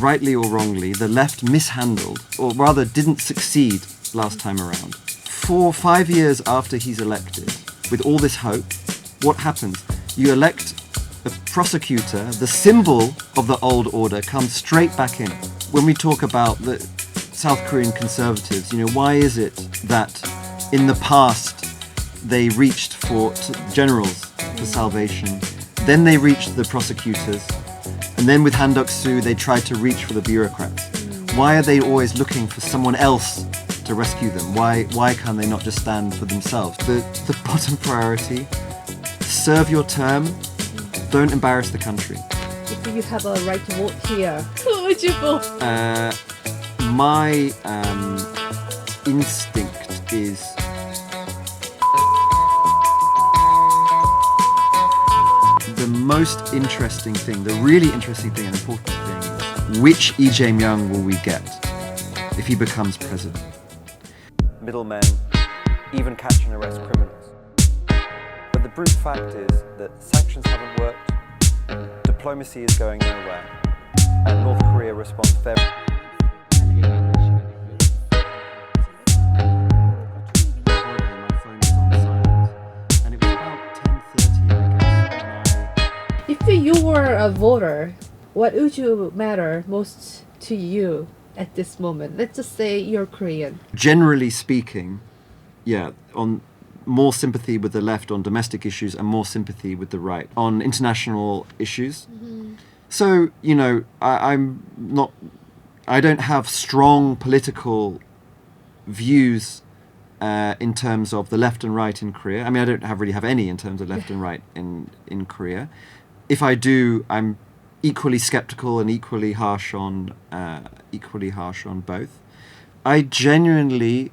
rightly or wrongly, the left mishandled, or rather didn't succeed last time around. 4 or 5 years after he's elected, with all this hope, what happens? You elect a prosecutor, the symbol of the old order comes straight back in. When we talk about the South Korean conservatives, why is it that in the past they reached for generals for salvation, then they reached the prosecutors, and then with Han Duck-soo they tried to reach for the bureaucrats? Why are they always looking for someone else to rescue them? Why can they not just stand for themselves? The bottom priority, serve your term, don't embarrass the country. If you have a right to vote here, who would you vote? My instinct is the most interesting thing, the really interesting thing and important thing is which Lee Jae-myung will we get if he becomes president? Middlemen, even catch and arrest criminals. But the brute fact is that sanctions haven't worked, diplomacy is going nowhere, and North Korea responds very... If you were a voter, what would you matter most to you at this moment? Let's just say you're Korean. Generally speaking, on more sympathy with the left on domestic issues and more sympathy with the right on international issues. Mm-hmm. So, I don't have strong political views in terms of the left and right in Korea. I mean, I don't really have any in terms of left and right in Korea. If I do, I'm equally skeptical and equally harsh on both. I genuinely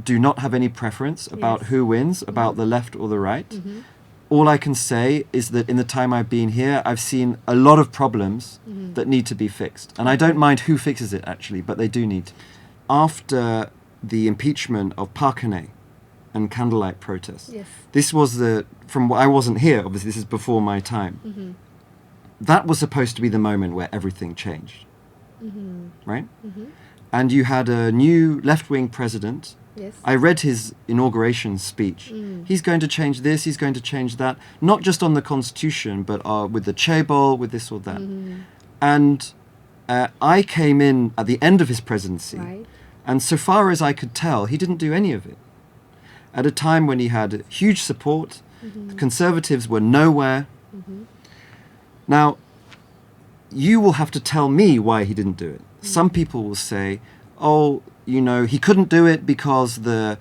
do not have any preference about who wins, about the left or the right. Mm-hmm. All I can say is that in the time I've been here, I've seen a lot of problems that need to be fixed. And I don't mind who fixes it, actually, but they do need to. After the impeachment of Park Geun-hye and candlelight protests, this was I wasn't here, obviously, this is before my time. Mm-hmm. That was supposed to be the moment where everything changed, right? Mm-hmm. And you had a new left-wing president. Yes. I read his inauguration speech. He's going to change this, he's going to change that, not just on the constitution, but with the chaebol, with this or that. Mm-hmm. And I came in at the end of his presidency, and so far as I could tell, he didn't do any of it. At a time when he had huge support, the conservatives were nowhere. Mm-hmm. Now, you will have to tell me why he didn't do it. Some people will say, he couldn't do it because the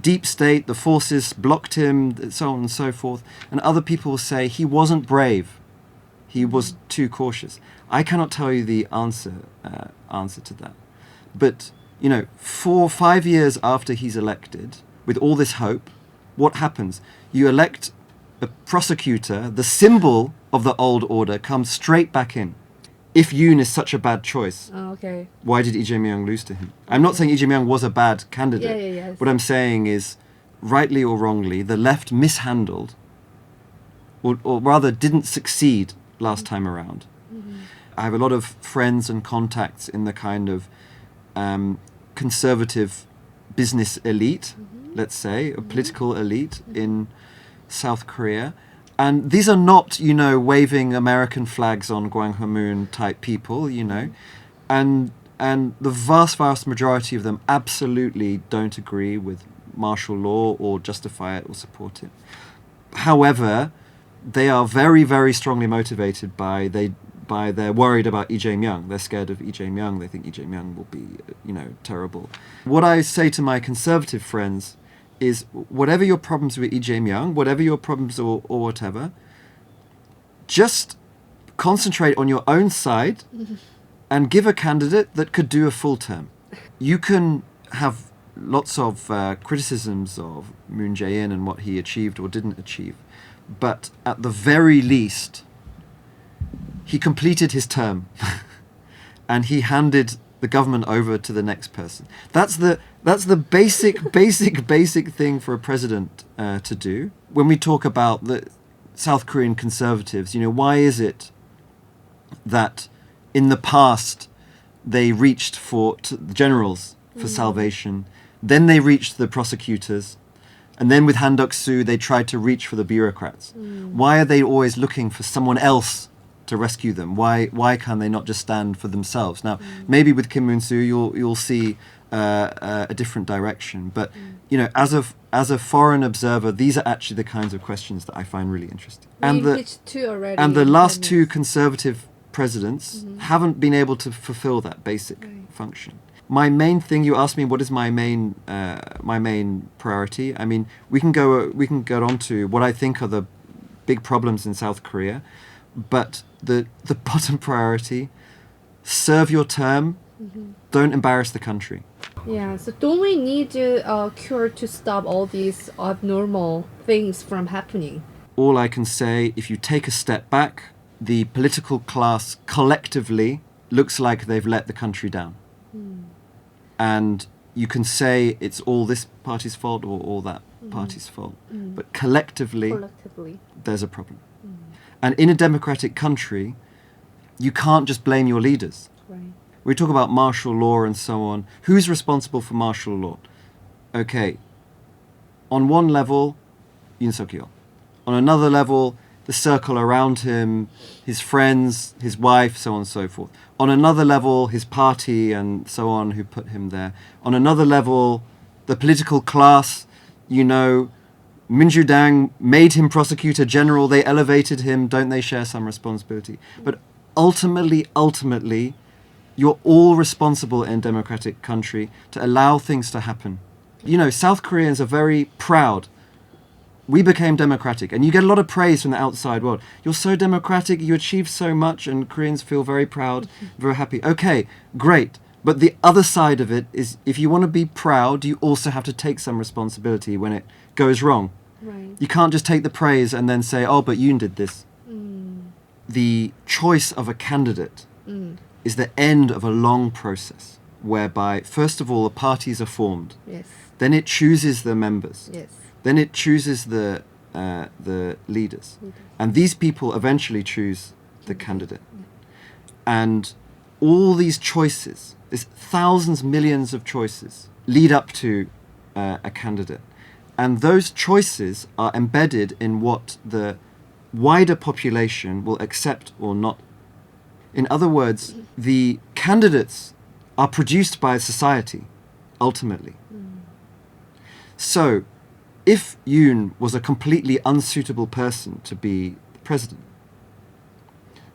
deep state, the forces blocked him, so on and so forth. And other people will say he wasn't brave. He was too cautious. I cannot tell you the answer to that. But, 4 or 5 years after he's elected, with all this hope, what happens? You elect a prosecutor, the symbol of the old order comes straight back in. If Yoon is such a bad choice, why did Lee Jae-myung lose to him? I'm not saying Lee Jae-myung was a bad candidate. Yes. What I'm saying is, rightly or wrongly, the left mishandled, or rather didn't succeed last time around. Mm-hmm. I have a lot of friends and contacts in the kind of conservative business elite, let's say, a political elite in South Korea. And these are not, waving American flags on Gwanghwamun type people, And the vast majority of them absolutely don't agree with martial law or justify it or support it. However, they are very, very strongly motivated by they're worried about Lee Jae-myung. They're scared of Lee Jae-myung. They think Lee Jae-myung will be, terrible. What I say to my conservative friends is, whatever your problems with Lee Jae-myung, whatever your problems or whatever, just concentrate on your own side and give a candidate that could do a full term. You can have lots of criticisms of Moon Jae-in and what he achieved or didn't achieve, but at the very least, he completed his term and he handed the government over to the next person. That's the basic thing for a president to do. When we talk about the South Korean conservatives, why is it that in the past they reached for the generals for salvation. Then they reached the prosecutors. And then with Han Duck-soo, they tried to reach for the bureaucrats. Why are they always looking for someone else to rescue them? Why can they not just stand for themselves? Now, maybe with Kim Moon-soo, you'll see a different direction. But you know, as a foreign observer, these are actually the kinds of questions that I find really interesting. And the last two conservative presidents haven't been able to fulfill that basic function. My main thing, you asked me, what is my main priority? I mean, we can get on to what I think are the big problems in South Korea, but the bottom priority: serve your term, don't embarrass the country. Yeah, so don't we need a cure to stop all these abnormal things from happening? All I can say, if you take a step back, the political class collectively looks like they've let the country down. And you can say it's all this party's fault or all that party's fault. But collectively, there's a problem. And in a democratic country, you can't just blame your leaders. Right. We talk about martial law and so on. Who's responsible for martial law? Okay, on one level, Yoon Suk-yeol. On another level, the circle around him, his friends, his wife, so on and so forth. On another level, his party and so on who put him there. On another level, the political class, you know, Minju-dang made him prosecutor general, they elevated him, don't they share some responsibility? But ultimately, you're all responsible in a democratic country to allow things to happen. You know, South Koreans are very proud. We became democratic, and you get a lot of praise from the outside world. You're so democratic, you achieved so much, and Koreans feel very proud, very happy. Okay, great. But the other side of it is, if you want to be proud, you also have to take some responsibility when it goes wrong. Right. You can't just take the praise and then say, oh, but Yoon did this. The choice of a candidate is the end of a long process, whereby, first of all, the parties are formed. Yes. Then it chooses the members. Yes. Then it chooses the leaders. And these people eventually choose the candidate. And all these choices, there's thousands, millions of choices, lead up to a candidate. And those choices are embedded in what the wider population will accept or not. In other words, the candidates are produced by society, ultimately. So, if Yoon was a completely unsuitable person to be the president,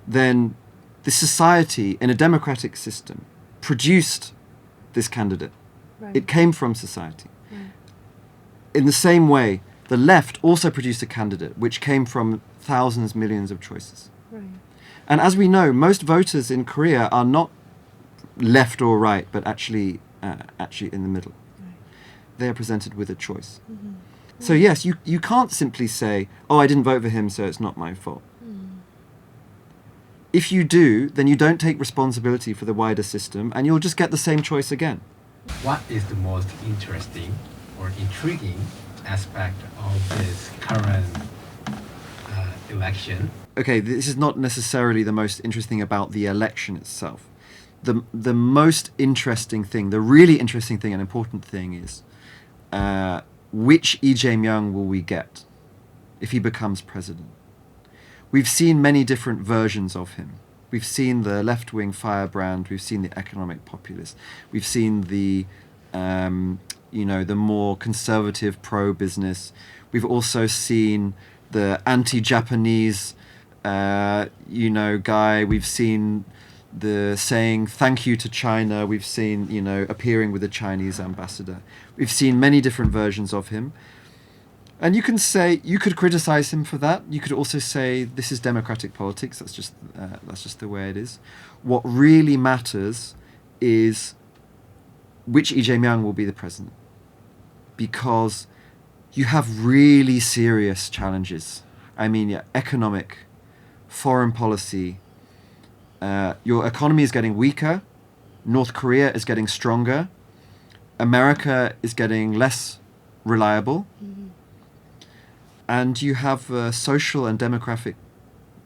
then the society in a democratic system produced this candidate. Right. It came from society. In the same way, the left also produced a candidate which came from thousands, millions of choices. Right. And as we know, most voters in Korea are not left or right, but actually in the middle. Right. They are presented with a choice. So yes, you can't simply say, oh, I didn't vote for him, so it's not my fault. If you do, then you don't take responsibility for the wider system, and you'll just get the same choice again. What is the most interesting or intriguing aspect of this current election? Okay, this is not necessarily the most interesting about the election itself. The most interesting thing, the really interesting thing and important thing is which Ijeong will we get if he becomes president? We've seen many different versions of him. We've seen the left-wing firebrand. We've seen the economic populist. We've seen the, the more conservative pro-business. We've also seen the anti-Japanese, guy. We've seen the saying thank you to China. We've seen, appearing with a Chinese ambassador. We've seen many different versions of him. And you could criticize him for that. You could also say this is democratic politics. That's just the way it is. What really matters is which Ijeong will be the president, because you have really serious challenges. I mean, economic, foreign policy. Your economy is getting weaker. North Korea is getting stronger. America is getting less reliable. And you have a social and demographic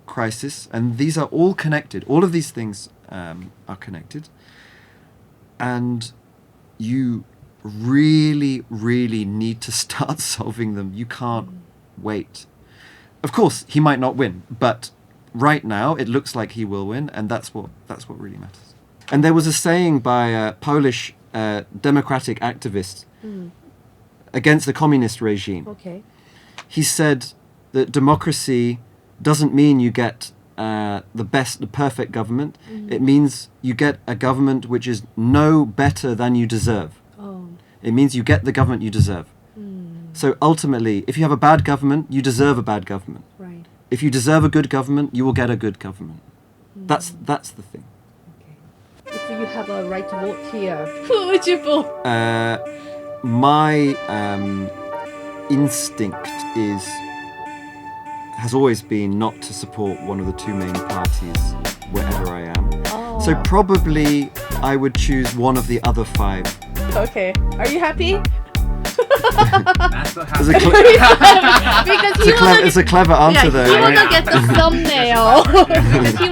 crisis, and these are all connected. All of these things are connected. and you really, really need to start solving them. You can't wait. Of course, he might not win, but right now it looks like he will win, and that's what really matters. And there was a saying by a Polish democratic activist against the communist regime. Okay. He said that democracy doesn't mean you get the perfect government. It means you get a government which is no better than you deserve. Oh. It means you get the government you deserve. So ultimately, if you have a bad government, you deserve a bad government. Right. If you deserve a good government, you will get a good government. That's the thing. Okay. If you have a right to vote here, who would you vote? My instinct has always been not to support one of the two main parties wherever I am. Oh. So probably I would choose one of the other five. Okay. Are you happy? Not so It's happy. Because he a clever answer though. he right? wanna get the thumbnail. Because he